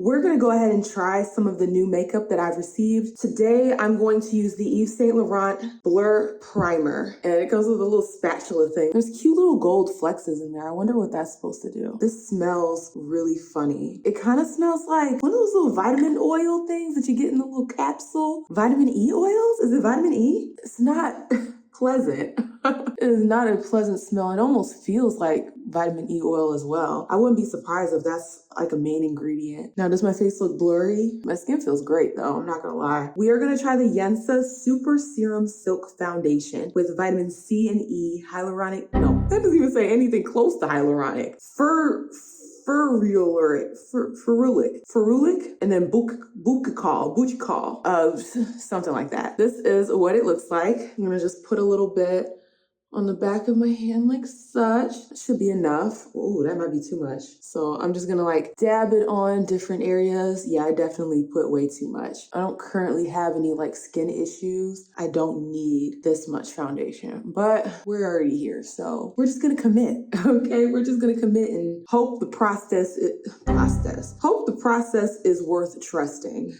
we're gonna go ahead and try some of the new makeup that I've received. Today, I'm going to use the Yves Saint Laurent Blur Primer, and it comes with a little spatula thing. There's cute little gold flexes in there. I wonder what that's supposed to do. This smells really funny. It kind of smells like one of those little vitamin oil things that you get in the little capsule. Vitamin E oils? Is it vitamin E? It's not pleasant. It is not a pleasant smell. It almost feels like vitamin E oil as well. I wouldn't be surprised if that's like a main ingredient. Now, does my face look blurry? My skin feels great though, I'm not gonna lie. We are gonna try the Yensa Super Serum Silk Foundation with vitamin C and E, hyaluronic, no, that doesn't even say anything close to hyaluronic. Ferulic, and then buccal, something like that. This is what it looks like. I'm gonna just put a little bit on the back of my hand like such. Should be enough. Ooh, that might be too much. So I'm just gonna like dab it on different areas. Yeah, I definitely put way too much. I don't currently have any like skin issues. I don't need this much foundation, but we're already here. So we're just gonna commit, okay? We're just gonna commit and hope the process is worth trusting.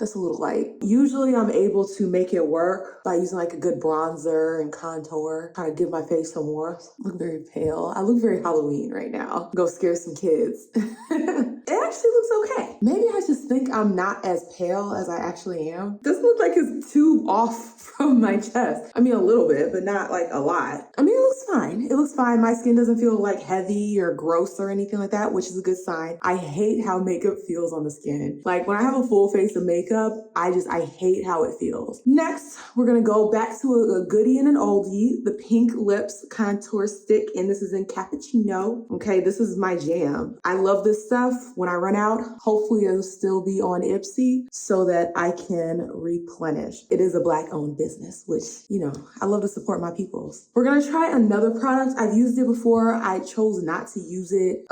That's a little light. Usually I'm able to make it work by using like a good bronzer and contour, kind of give my face some warmth. I look very pale. I look very Halloween right now. Go scare some kids. It actually looks okay. Maybe I just think I'm not as pale as I actually am. Doesn't look like it's too off from my chest. I mean, a little bit, but not like a lot. I mean, it looks fine. It looks fine. My skin doesn't feel like heavy or gross or anything like that, which is a good sign. I hate how makeup feels on the skin. Like when I have a full face of makeup, I hate how it feels. Next, we're gonna go back to a goodie and an oldie, the Pink Lips Contour Stick, and this is in Cappuccino. Okay, this is my jam. I love this stuff. When I run out, hopefully it'll still be on Ipsy so that I can replenish. It is a Black-owned business, which, you know, I love to support my peoples. We're gonna try another product. I've used it before. I chose not to use it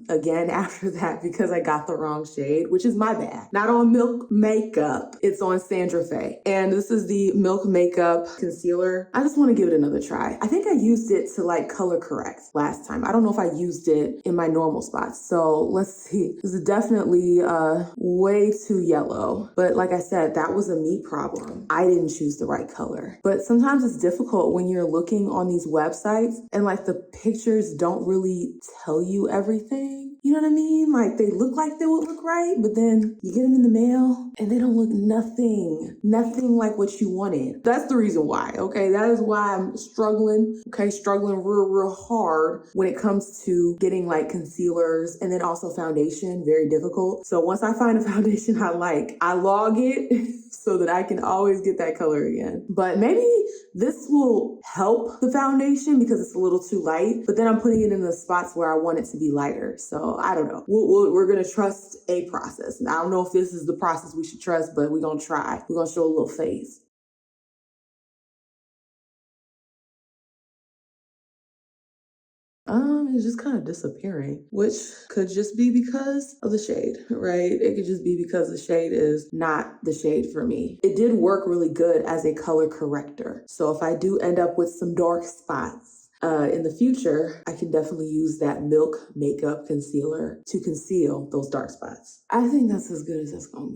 again after that because I got the wrong shade, which is my bad. Not on Milk Makeup, it's on Sandra Faye. And this is the Milk Makeup Concealer. I just want to give it another try. I think I used it to like color correct last time. I don't know if I used it in my normal spots. So let's see. This is definitely way too yellow. But like I said, that was a me problem. I didn't choose the right color. But sometimes it's difficult when you're looking on these websites and like the pictures don't really tell you everything. You know what I mean? Like they look like they would look right, but then you get them in the mail and they don't look nothing like what you wanted. That's the reason why, okay? That is why I'm struggling, okay? Struggling real hard when it comes to getting like concealers and then also foundation, very difficult. So once I find a foundation I like, I log it so that I can always get that color again. But maybe this will help the foundation because it's a little too light, but then I'm putting it in the spots where I want it to be lighter. So I don't know. We're gonna trust a process. And I don't know if this is the process we should trust, but we're gonna try. We're gonna show a little face. It's just kind of disappearing, which could just be because of the shade, right? It could just be because the shade is not the shade for me. It did work really good as a color corrector. So if I do end up with some dark spots, in the future, I can definitely use that Milk Makeup Concealer to conceal those dark spots. I think that's as good as that's gonna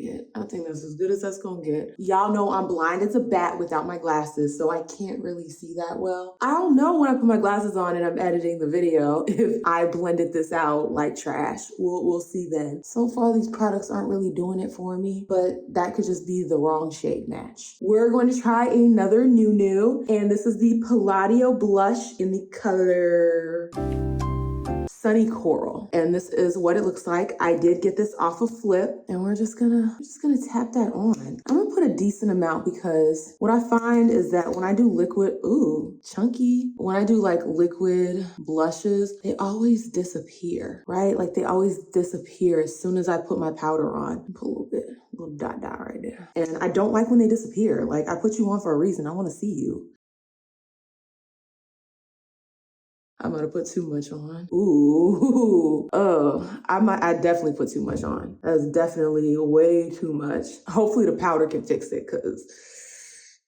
get. Y'all know I'm blind as a bat without my glasses, so I can't really see that well. I don't know when I put my glasses on and I'm editing the video if I blended this out like trash. We'll see then. So far, these products aren't really doing it for me, but that could just be the wrong shade match. We're going to try another new, and this is the Palladio Blush in the color Sunny Coral. And this is what it looks like. I did get this off a flip, and we're just gonna tap that on. I'm gonna put a decent amount because what I find is that when I do liquid, ooh, chunky. When I do like liquid blushes, they always disappear, right? Like they always disappear as soon as I put my powder on. Put a little dot right there. And I don't like when they disappear. Like I put you on for a reason. I wanna see you. I'm gonna put too much on. Ooh, I definitely put too much on. That's definitely way too much. Hopefully the powder can fix it, cause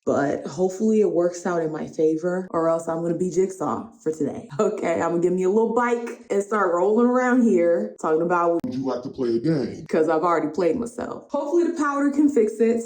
but hopefully it works out in my favor, or else I'm gonna be Jigsaw for today. Okay, I'm gonna give me a little bike and start rolling around here talking about would you like to play a game? Because I've already played myself. Hopefully the powder can fix it.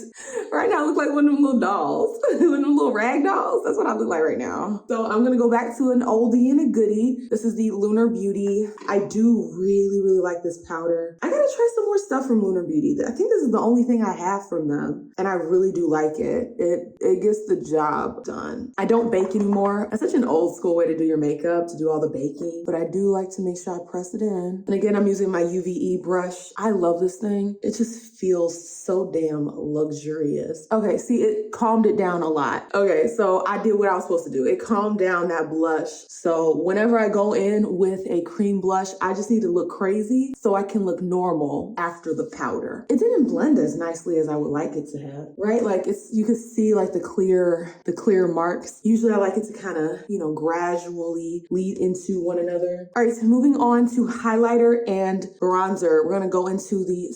Right now I look like one of them little dolls, one of them little rag dolls. That's what I look like right now. So I'm gonna go back to an oldie and a goodie. This is the Lunar Beauty. I do really, really like this powder. I gotta try some more stuff from Lunar Beauty. I think this is the only thing I have from them, and I really do like it. It gets the job done. I don't bake anymore. It's such an old school way to do your makeup, to do all the baking, but I do like to make sure I press it in. And again, I'm using my UVE brush. I love this thing. It just feels so damn luxurious. Okay, see, it calmed it down a lot. Okay, so I did what I was supposed to do. It calmed down that blush. So whenever I go in with a cream blush, I just need to look crazy so I can look normal after the powder. It didn't blend as nicely as I would like it to have, right? Like you could see like the clear marks. Usually I like it to kind of, gradually lead into one another. All right, so moving on to highlighter and bronzer. We're gonna go into the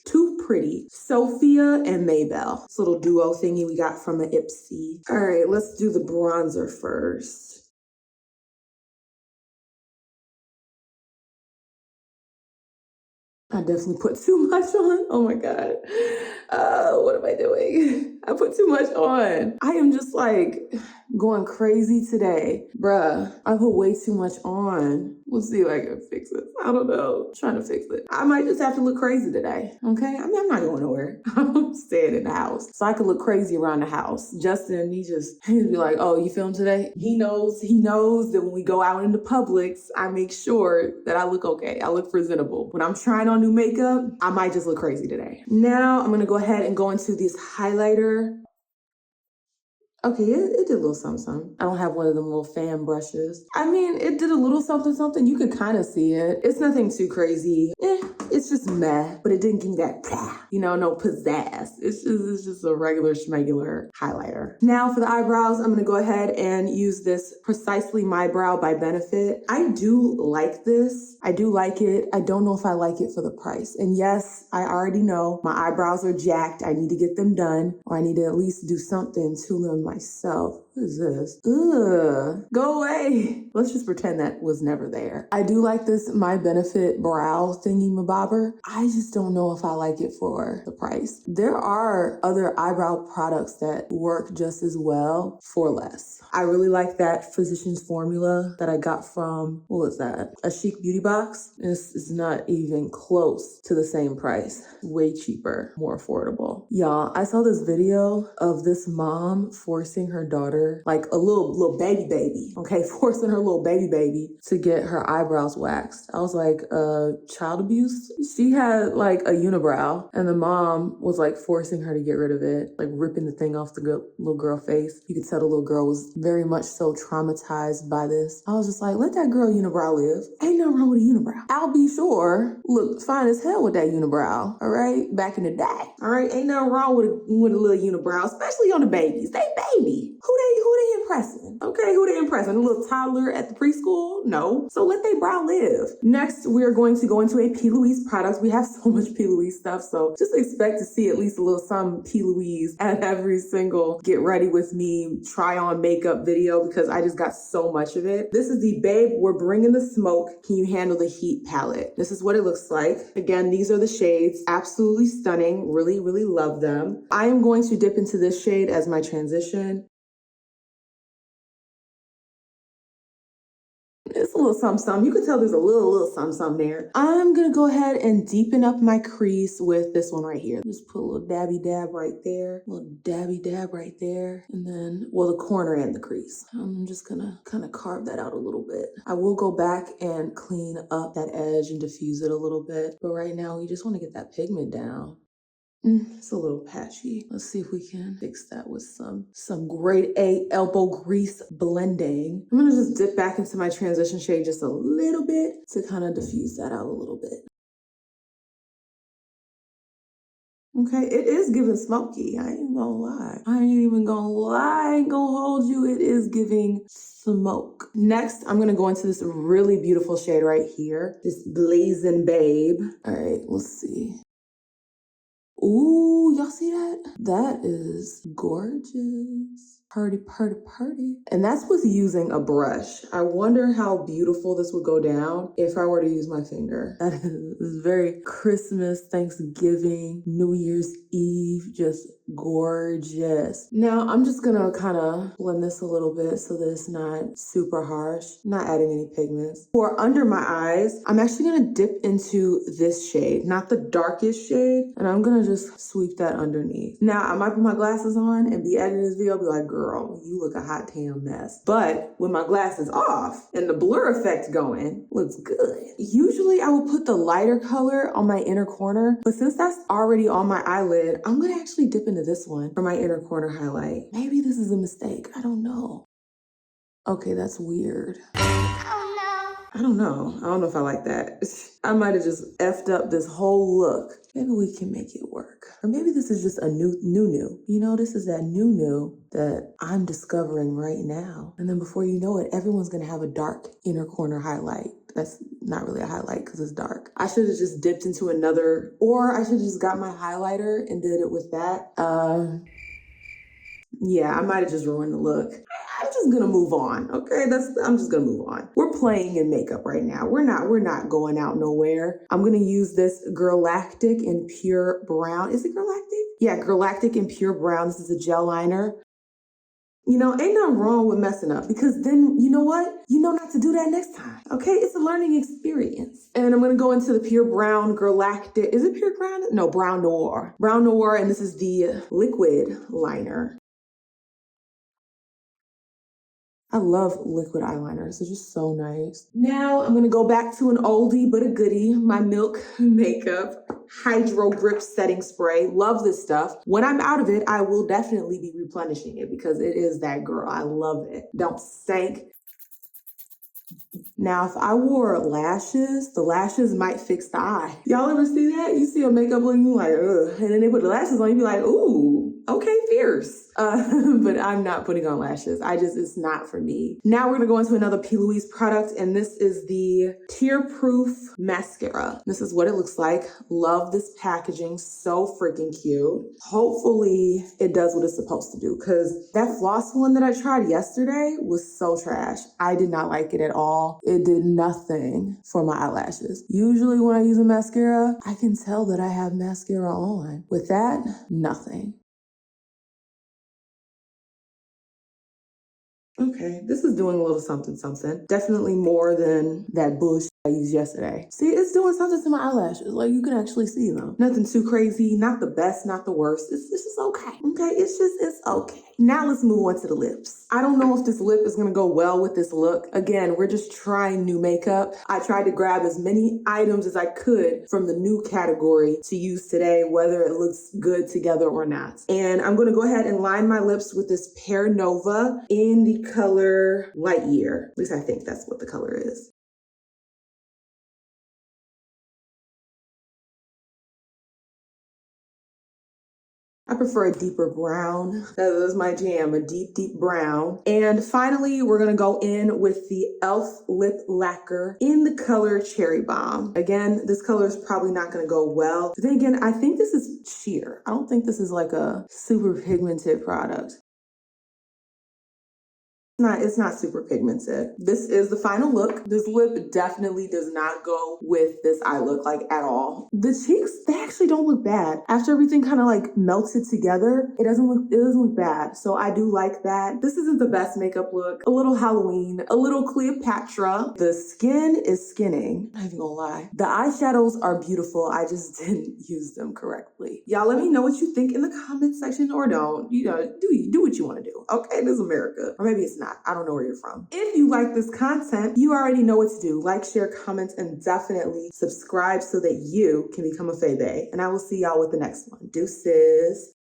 Too Pretty, Sophia and Maybelle. This little duo thingy we got from the Ipsy. All right, let's do the bronzer first. I definitely put too much on. Oh my God. What am I doing? I put too much on. I am just like going crazy today. Bruh, I put way too much on. We'll see if I can fix it. I don't know. I'm trying to fix it. I might just have to look crazy today. Okay? I mean, I'm not going nowhere. I'm staying in the house. So I can look crazy around the house. Justin, he'd be like, oh, you filmed today? He knows that when we go out into Publix, I make sure that I look okay. I look presentable. When I'm trying on new makeup, I might just look crazy today. Now I'm gonna go ahead and go into this highlighter. Okay, it did a little something. I don't have one of them little fan brushes. I mean, it did a little something. You could kind of see it. It's nothing too crazy. It's just meh, but it didn't give me that, no pizzazz. It's just a regular schmegular highlighter. Now for the eyebrows, I'm gonna go ahead and use this Precisely My Brow by Benefit. I do like this. I do like it. I don't know if I like it for the price. And yes, I already know my eyebrows are jacked. I need to get them done, or I need to at least do something to them myself. What is this? Ugh, go away. Let's just pretend that was never there. I do like this My Benefit brow thingy mabobber. I just don't know if I like it for the price. There are other eyebrow products that work just as well for less. I really like that Physicians Formula that I got from, what was that? A Chic Beauty Box. This is not even close to the same price. Way cheaper, more affordable. Y'all, I saw this video of this mom forcing her daughter, like a little baby, okay, forcing her little baby to get her eyebrows waxed. I was like, child abuse? She had like a unibrow and the mom was like forcing her to get rid of it, like ripping the thing off the little girl face. You could tell the little girl was very much so traumatized by this. I was just like, let that girl unibrow live. Ain't nothing wrong with a unibrow. I'll be sure look fine as hell with that unibrow, all right? Back in the day, all right? Ain't nothing wrong with a little unibrow, especially on the babies. They baby. Who they impressing? Okay, who they impressing? A little toddler at the preschool? No. So let they brow live. Next, we're going to go into a P. Louise product. We have so much P. Louise stuff, so just expect to see at least a little some P. Louise at every single get ready with me try on makeup video because I just got so much of it. This is the Babe We're Bringing the Smoke. Can you handle the heat palette? This is what it looks like. Again, these are the shades. Absolutely stunning. Really, really love them. I am going to dip into this shade as my transition. It's a little something. You can tell there's a little something there. I'm gonna go ahead and deepen up my crease with this one right here. Just put a little dabby dab right there, a little dabby dab right there, and then, well, the corner and the crease. I'm just gonna kind of carve that out a little bit. I will go back and clean up that edge and diffuse it a little bit, but right now we just want to get that pigment down. It's a little patchy. Let's see if we can fix that with some grade A elbow grease blending. I'm gonna just dip back into my transition shade just a little bit to kind of diffuse that out a little bit. Okay, it is giving smoky. I ain't gonna lie. I ain't gonna hold you. It is giving smoke. Next, I'm gonna go into this really beautiful shade right here. This Blazing Babe. All right, let's see. Ooh, y'all see that? That is gorgeous. Party, party, party. And that's with using a brush. I wonder how beautiful this would go down if I were to use my finger. That is very Christmas, Thanksgiving, New Year's Eve, just gorgeous. Now I'm just gonna kind of blend this a little bit so that it's not super harsh, not adding any pigments. For under my eyes, I'm actually gonna dip into this shade, not the darkest shade, and I'm gonna just sweep that underneath. Now I might put my glasses on and be editing this video, be like, girl, you look a hot damn mess. But with my glasses off and the blur effect going, looks good. Usually I will put the lighter color on my inner corner, but since that's already on my eyelid, I'm gonna actually dip into this one for my inner corner highlight. Maybe this is a mistake, I don't know. Okay, that's weird. I don't know. I don't know if I like that. I might have just effed up this whole look. Maybe we can make it work. Or maybe this is just a new. You know, this is that new that I'm discovering right now. And then before you know it, everyone's gonna have a dark inner corner highlight. That's not really a highlight because it's dark. I should have just dipped into another, or I should have just got my highlighter and did it with that. Yeah, I might have just ruined the look. I'm just gonna move on, okay? I'm just gonna move on. We're playing in makeup right now. We're not going out nowhere. I'm gonna use this Galactic in Pure Brown. Is it Galactic? Yeah, Galactic in Pure Brown. This is a gel liner. You know, ain't nothing wrong with messing up because then, you know what? You know not to do that next time, okay? It's a learning experience. And I'm gonna go into the Pure Brown Galactic. Is it Pure Brown? No, Brown Noir. Brown Noir, and this is the liquid liner. I love liquid eyeliners. They're just so nice. Now I'm gonna go back to an oldie but a goodie, my Milk Makeup Hydro Grip Setting Spray. Love this stuff. When I'm out of it, I will definitely be replenishing it because it is that girl. I love it. Don't stink. Now, if I wore lashes, the lashes might fix the eye. Y'all ever see that? You see a makeup look, you like, ugh. And then they put the lashes on, you be like, ooh, okay, fierce. But I'm not putting on lashes. It's not for me. Now we're gonna go into another P. Louise product, and this is the Tear Proof Mascara. This is what it looks like. Love this packaging, so freaking cute. Hopefully it does what it's supposed to do, because that floss one that I tried yesterday was so trash. I did not like it at all. It did nothing for my eyelashes. Usually when I use a mascara, I can tell that I have mascara on. With that, nothing. Okay, this is doing a little something. Definitely more than that bullshit I used yesterday. See, it's doing something to my eyelashes. Like, you can actually see them. Nothing too crazy, not the best, not the worst. It's just okay. Okay, it's okay. Now let's move on to the lips. I don't know if this lip is gonna go well with this look. Again, we're just trying new makeup. I tried to grab as many items as I could from the new category to use today, whether it looks good together or not. And I'm gonna go ahead and line my lips with this Pear Nova in the color Light Year. At least I think that's what the color is. I prefer a deeper brown. That is my jam, a deep brown. And finally, we're gonna go in with the e.l.f. Lip Lacquer in the color Cherry Bomb. Again, this color is probably not gonna go well. But then again, I think this is sheer. I don't think this is like a super pigmented product. It's not super pigmented. This is the final look. This lip definitely does not go with this eye look, like, at all. The cheeks, they actually don't look bad. After everything kind of like melted together, it doesn't look bad. So I do like that. This isn't the best makeup look. A little Halloween, a little Cleopatra. The skin is skinning. I'm not even gonna lie. The eyeshadows are beautiful. I just didn't use them correctly. Y'all let me know what you think in the comment section, or don't. You know, do what you want to do. Okay, this is America. Or maybe it's not. I don't know where you're from. If you like this content, you already know what to do. Like, share, comment, and definitely subscribe so that you can become a Faye Bae. And I will see y'all with the next one. Deuces.